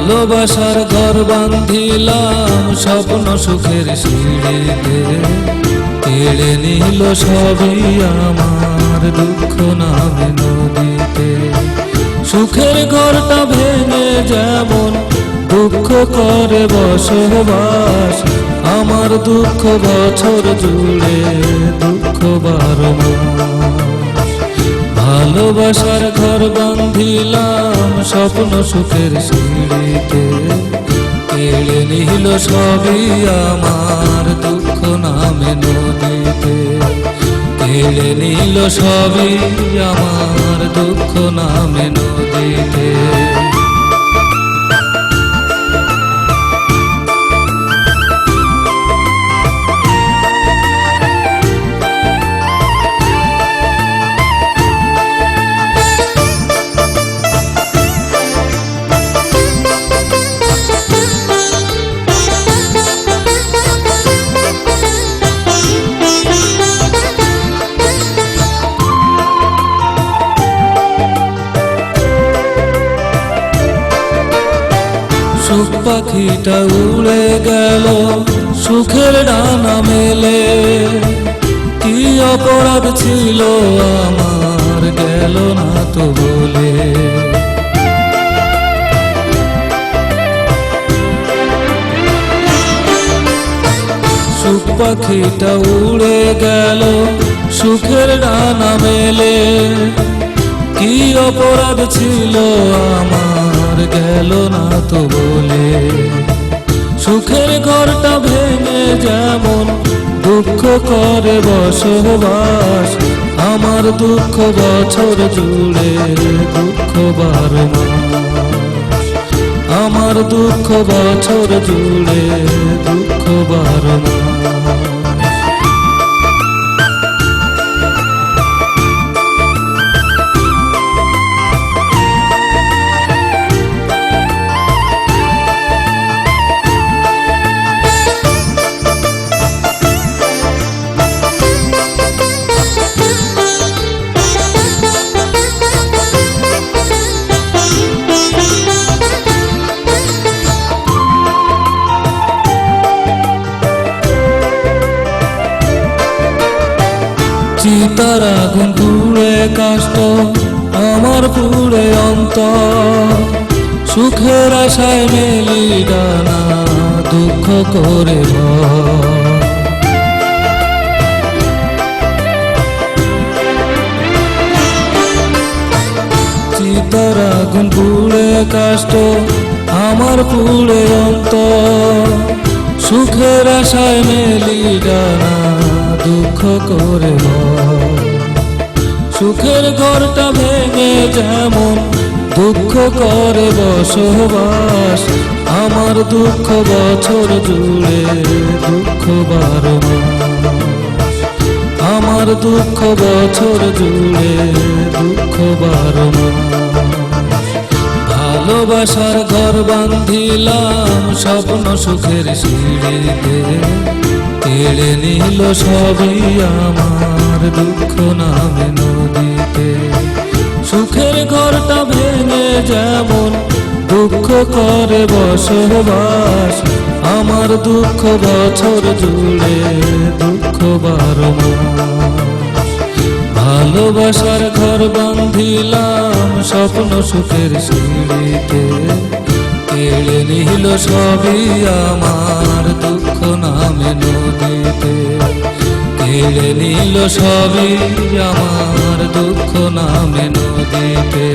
ভালোবাসার ঘর বাঁধিলাম স্বপ্ন সুখের সিঁড়িতে, কেড়ে নিল সবই আমার দুঃখ নামে নদীতে। সুখের ঘরটা ভেঙে যেমন দুঃখ করে বসবাস, আমার দুঃখ বছর জুড়ে দুঃখ 12 মাস। ভালোবাসার ঘর বাঁধিলাম স্বপ্ন সুখের সিঁড়িতে, কেড়ে নিল সবই আমার দুঃখ নামে নদীতে। কেড়ে নিল সবই আমার দুঃখ নামে নদীতে। সুখ পাখিটা উড়ে গেল সুখের ডানা মেলে, কি অপরাধ ছিল আমার গেল না তো বলে। সুখ পাখিটা উড়ে গেল সুখের ডানা মেলে, কি অপরাধ ছিল আমার গেল না তো বলে। সুখের ঘরটা ভেঙে যেমন দুঃখ করে বসবাস, আমার দুঃখ বছর জুড়ে দুঃখ 12 মাস। আমার দুঃখ বছর জুড়ে দুঃখ 12 মাস। চিতার আগুন পুড়ে কাষ্ট আমার পুড়ে অন্তর, সুখের আশায় মেলি ডানা দুঃখ করে ভর। চিতার আগুন পুড়ে কাষ্ট আমার পুড়ে অন্তর, সুখের আশায় মেলি ডানা দুঃখ করে ভর। সুখের ঘরটা ভেঙে যেমন দুঃখ করে বসবাস, আমার দুঃখ বছর জুড়ে দুঃখ 12 মাস। আমার দুঃখ বছর জুড়ে দুঃখ 12 মাস। ভালোবাসার ঘর বাঁধিলাম স্বপ্ন সুখের সিঁড়িতে, কেড়ে নিল সবই আমার দুঃখ নামে নদীতে। সুখের ঘরটা ভেঙে যেমন দুঃখ করে বসবাস, আমার দুঃখ বছর জুড়ে দুঃখ 12 মাস। ভালোবাসার ঘর বাঁধিলাম স্বপ্ন সুখের সিঁড়িতে, কেড়ে নিল সবই আমার দুঃখ নামে নদীতে। কেড়ে নিল সবই আমার দুঃখ নামে নদীতে।